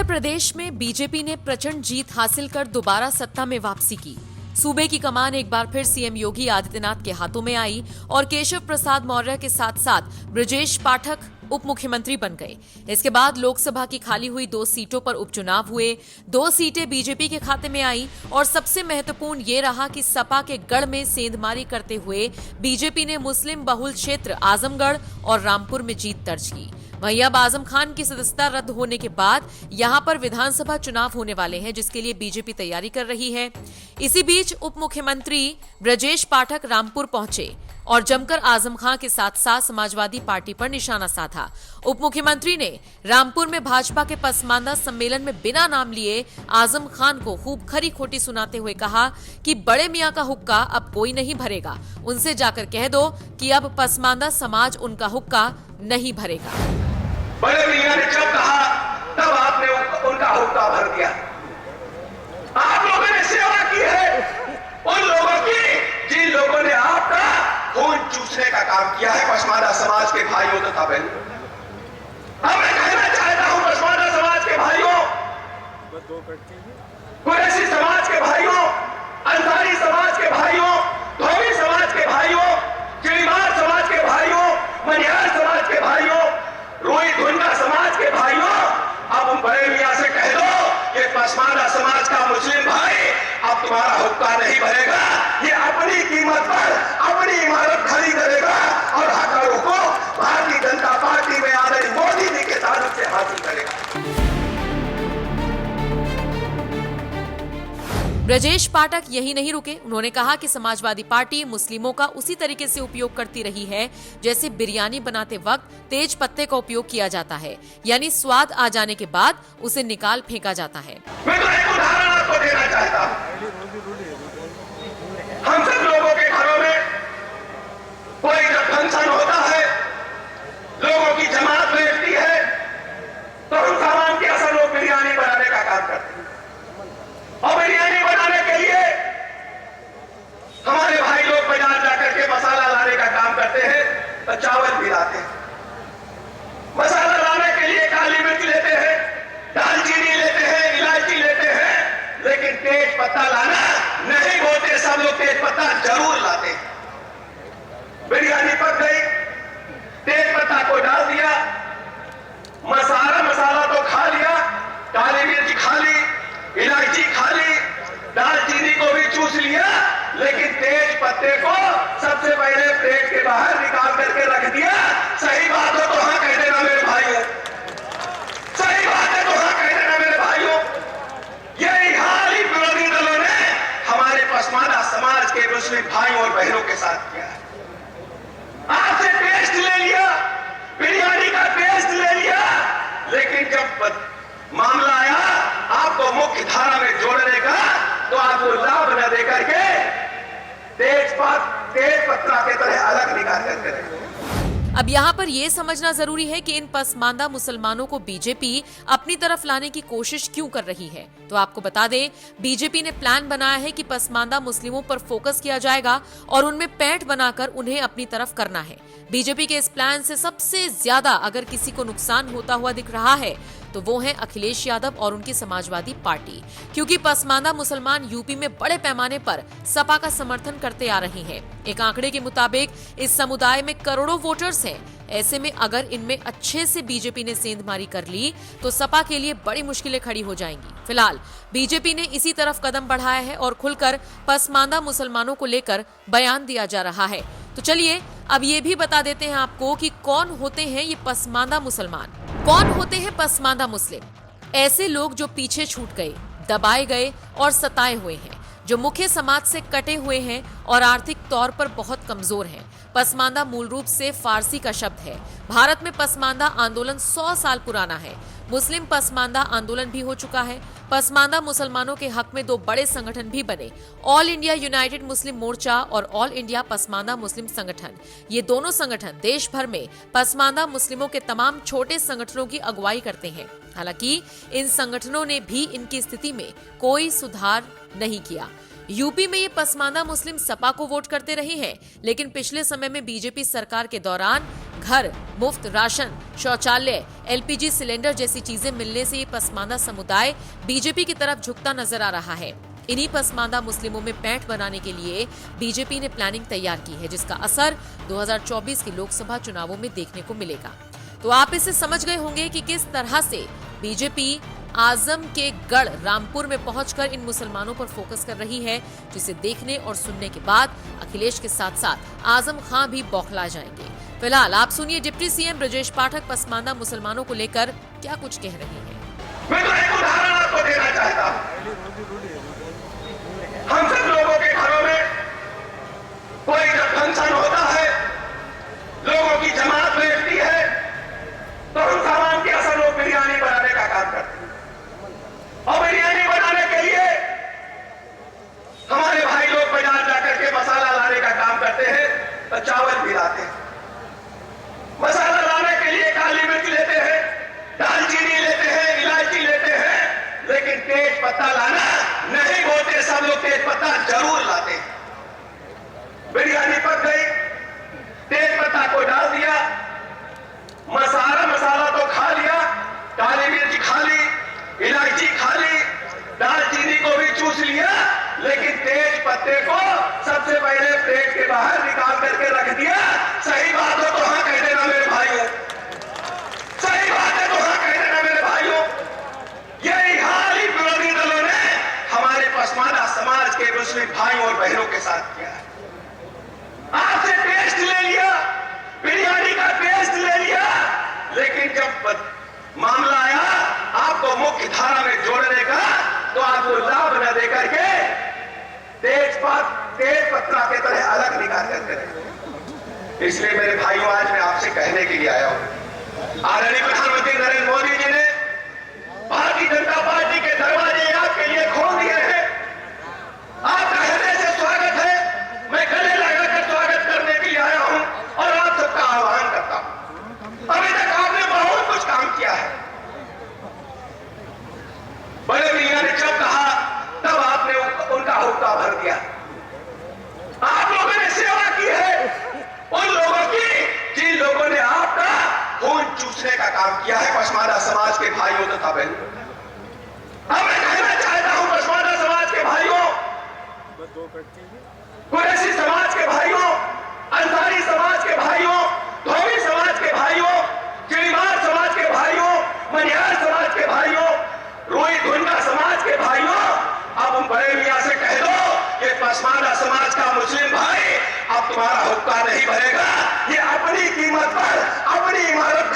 प्रदेश में बीजेपी ने प्रचंड जीत हासिल कर दोबारा सत्ता में वापसी की। सूबे की कमान एक बार फिर सीएम योगी आदित्यनाथ के हाथों में आई और केशव प्रसाद मौर्य के साथ साथ ब्रजेश पाठक उप मुख्यमंत्री बन गए। इसके बाद लोकसभा की खाली हुई 2 सीटों पर उपचुनाव हुए। 2 सीटें बीजेपी के खाते में आई और सबसे महत्वपूर्ण ये रहा कि सपा के गढ़ में सेंधमारी करते हुए बीजेपी ने मुस्लिम बहुल क्षेत्र आजमगढ़ और रामपुर में जीत दर्ज की। वहीं अब आजम खान की सदस्यता रद्द होने के बाद यहां पर विधानसभा चुनाव होने वाले हैं, जिसके लिए बीजेपी तैयारी कर रही है। इसी बीच उप मुख्यमंत्री ब्रजेश पाठक रामपुर पहुंचे और जमकर आजम खान के साथ साथ समाजवादी पार्टी पर निशाना साधा। उप मुख्यमंत्री ने रामपुर में भाजपा के पसमानदा सम्मेलन में बिना नाम लिए आजम खान को खूब खरी खोटी सुनाते हुए कहा कि बड़े मियां का हुक्का अब कोई नहीं भरेगा, उनसे जाकर कह दो कि अब पसमानदा समाज उनका हुक्का नहीं भरेगा। बड़े मियां ने जब कहा तब आपने उनका हुक्का भर दिया। आप लोगों ने सेवा की है उन लोगों की जिन लोगों ने आपका खून चूसने का काम किया है, पसमानदा समाज के भाइयों तथा बहनों। अब मैं कहना चाहता हूं पसमानदा समाज के भाइयों, कुरैशी समाज के भाइयों, अंसारी समाज के भाइयों, धोबी समाज के भाइयों, चिड़ीमार समाज के भाइयों, मनिहार समाज के भाइयों, रोई धुनका समाज के भाइयों, अब उन बड़े मियां से कह दो कि पसमानदा समाज का मुस्लिम भाई अब तुम्हारा हुक्का नहीं भरेगा। ये अपनी कीमत पर अपनी इमारत खड़ी करेगा और हकों को भारतीय जनता पार्टी में आदरणीय मोदी जी के ताल्लुक से हासिल करेगा। ब्रजेश पाठक यही नहीं रुके। उन्होंने कहा कि समाजवादी पार्टी मुस्लिमों का उसी तरीके से उपयोग करती रही है जैसे बिरयानी बनाते वक्त तेज पत्ते का उपयोग किया जाता है, यानी स्वाद आ जाने के बाद उसे निकाल फेंका जाता है। मैं तो एक उदाहरण आपको देना चाहता हूं। हम सब लोगों के घरों में कोई जब फंक्शन होता है, लोगों की जमात बैठती है, तो हम सामान के असर लोग बिरयानी बनाने का काम करते हैं। और बिरयानी बनाने के लिए हमारे भाई लोग बाजार जाकर के मसाला लाने का काम करते हैं, तो चावल भी लाते हैं। मसाला लाने के लिए काली मिर्च लेते हैं, दालचीनी लेते हैं, इलायची लेते हैं, लेकिन तेज पत्ता लाना नहीं बोलते। सब लोग तेज पत्ता जरूर लाते हैं। बिरयानी पक गई, तेज पत्ता को डाल दिया, मसाला तो खा लिया, काली मिर्च खा ली, इलायची खा ली, दालचीनी को भी चूस लिया, लेकिन तेज पत्ते को सबसे पहले प्लेट के बाहर निकाल करके रख दिया। सही बात हो तो हाँ कह देना मेरे भाइयों, सही बात है तो हाँ कह देना मेरे भाइयों। यही हाल ही विरोधी दलों ने हमारे पसमानदा समाज के मुस्लिम भाइयों और बहनों के साथ किया है। आपसे टेस्ट ले लिया, बिरयानी का टेस्ट ले लिया, लेकिन जब मामला आया आपको मुख्य धारा में जोड़ने का, तो आपको लाभ न देकर के तेज पत्ता के तरह अलग निकाल करके रखें। अब यहाँ पर यह समझना जरूरी है कि इन पसमानदा मुसलमानों को बीजेपी अपनी तरफ लाने की कोशिश क्यों कर रही है। तो आपको बता दें, बीजेपी ने प्लान बनाया है कि पसमानदा मुस्लिमों पर फोकस किया जाएगा और उनमें पैठ बनाकर उन्हें अपनी तरफ करना है। बीजेपी के इस प्लान से सबसे ज्यादा अगर किसी को नुकसान होता हुआ दिख रहा है तो वो है अखिलेश यादव और उनकी समाजवादी पार्टी, क्योंकि पसमानदा मुसलमान यूपी में बड़े पैमाने पर सपा का समर्थन करते आ रहे हैं। एक आंकड़े के मुताबिक इस समुदाय में करोड़ों वोटर्स हैं। ऐसे में अगर इनमें अच्छे से बीजेपी ने सेंधमारी कर ली तो सपा के लिए बड़ी मुश्किलें खड़ी हो जाएंगी। फिलहाल बीजेपी ने इसी तरफ कदम बढ़ाया है और खुलकर पसमानदा मुसलमानों को लेकर बयान दिया जा रहा है। तो चलिए अब ये भी बता देते हैं आपको कि कौन होते हैं ये पसमानदा मुसलमान। कौन होते हैं पसमानदा मुस्लिम? ऐसे लोग जो पीछे छूट गए, दबाए गए और सताए हुए हैं, जो मुख्य समाज से कटे हुए हैं और आर्थिक तौर पर बहुत कमजोर हैं। पसमानदा मूल रूप से फारसी का शब्द है। भारत में पसमानदा आंदोलन 100 साल पुराना है। मुस्लिम पसमानदा आंदोलन भी हो चुका है। पसमानदा मुसलमानों के हक में 2 बड़े संगठन भी बने, ऑल इंडिया यूनाइटेड मुस्लिम मोर्चा और ऑल इंडिया पसमानदा मुस्लिम संगठन। ये दोनों संगठन देश भर में पसमानदा मुस्लिमों के तमाम छोटे संगठनों की अगुवाई करते हैं। हालांकि इन संगठनों ने भी इनकी स्थिति में कोई सुधार नहीं किया। यूपी में ये पसमानदा मुस्लिम सपा को वोट करते रहे हैं, लेकिन पिछले समय में बीजेपी सरकार के दौरान घर, मुफ्त राशन, शौचालय, एलपीजी सिलेंडर जैसी चीजें मिलने से ये पसमानदा समुदाय बीजेपी की तरफ झुकता नजर आ रहा है। इन्हीं पसमानदा मुस्लिमों में पैंठ बनाने के लिए बीजेपी ने प्लानिंग तैयार की है, जिसका असर 2024 के लोकसभा चुनावों में देखने को मिलेगा। तो आप इसे समझ गए होंगे कि किस तरह से बीजेपी आजम के गढ़ रामपुर में पहुंचकर इन मुसलमानों पर फोकस कर रही है, जिसे देखने और सुनने के बाद अखिलेश के साथ साथ आजम खान भी बौखला जाएंगे। फिलहाल आप सुनिए डिप्टी सीएम ब्रजेश पाठक पसमानदा मुसलमानों को लेकर क्या कुछ कह रहे हैं। मैं तो एक उदाहरण आपको देना चाहता हूं। हम सब लोगों के घरों में कोई जब फंक्शन होता है, लोगों की जमात बैठती है, तो हम सामान के असर लोग बिरयानी बनाने का काम करते हैं। और बिरयानी बनाने के लिए हमारे भाई लोग बाजार जाकर के मसाला लाने का काम करते हैं, तो चावल भी लाते हैं। मसाला लाने के लिए काली मिर्च लेते हैं, दालचीनी लेते हैं, इलायची लेते हैं, लेकिन तेज पत्ता लाना नहीं बोलते। सब लोग तेज पत्ता जरूर लाते हैं। बिरयानी पक गई, तेज पत्ता को डाल दिया, मसाला तो खा लिया, काली मिर्च खा ली, इलायची खा ली, दालचीनी को भी चूस लिया, लेकिन तेज पत्ते को सबसे पहले प्लेट के बाहर निकाल करके रख दिया। सही बात हो तो हाँ कह देना मेरे भाइयों, सही बात है तो हाँ कह देना मेरे भाइयों। यही हाल ही विरोधी दलों ने हमारे पसमानदा समाज के मुस्लिम भाइयों और बहनों के साथ किया है। आपसे टेस्ट ले लिया, बिरयानी का टेस्ट ले लिया, लेकिन जब मामला आया आपको मुख्य धारा में जोड़ने का, तो आपको लाभ न देकर के तेज पत्ता के तरह अलग निकाल करते रहे। इसलिए मेरे भाइयों, आज मैं आपसे कहने के लिए आया हूं, आदरणीय प्रधानमंत्री नरेंद्र मोदी जी ने भारतीय जनता पार्टी के दरवाजे आपके लिए खोल दिए हैं। आपका हृदय से स्वागत है। मैं गले लगाकर स्वागत करने के लिए आया हूं और आप सबका आह्वान करता हूं। अभी तक आपने बहुत कुछ काम किया है। बड़े मियां ने जब कहा तब आपने उनका हुक्का भर दिया। आप लोगों ने सेवा की है उन लोगों की जिन लोगों ने आपका खून चूसने का काम किया है, पसमानदा समाज के भाइयों तथा बहनों। अब मैं कहना चाहता हूं पसमानदा समाज के भाइयों, कुरैशी समाज के भाइयों, अंसारी समाज के भाइयों, धोबी समाज के भाइयों, चिड़ीमार समाज के भाइयों, मनिहार समाज के भाइयों, रोई धुंडा समाज के भाइयों, अब उन बड़े मियां से कह दो कि पसमानदा समाज का मुस्लिम भाई अब तुम्हारा हुक्का नहीं भरेगा। ये अपनी कीमत पर अपनी इमारत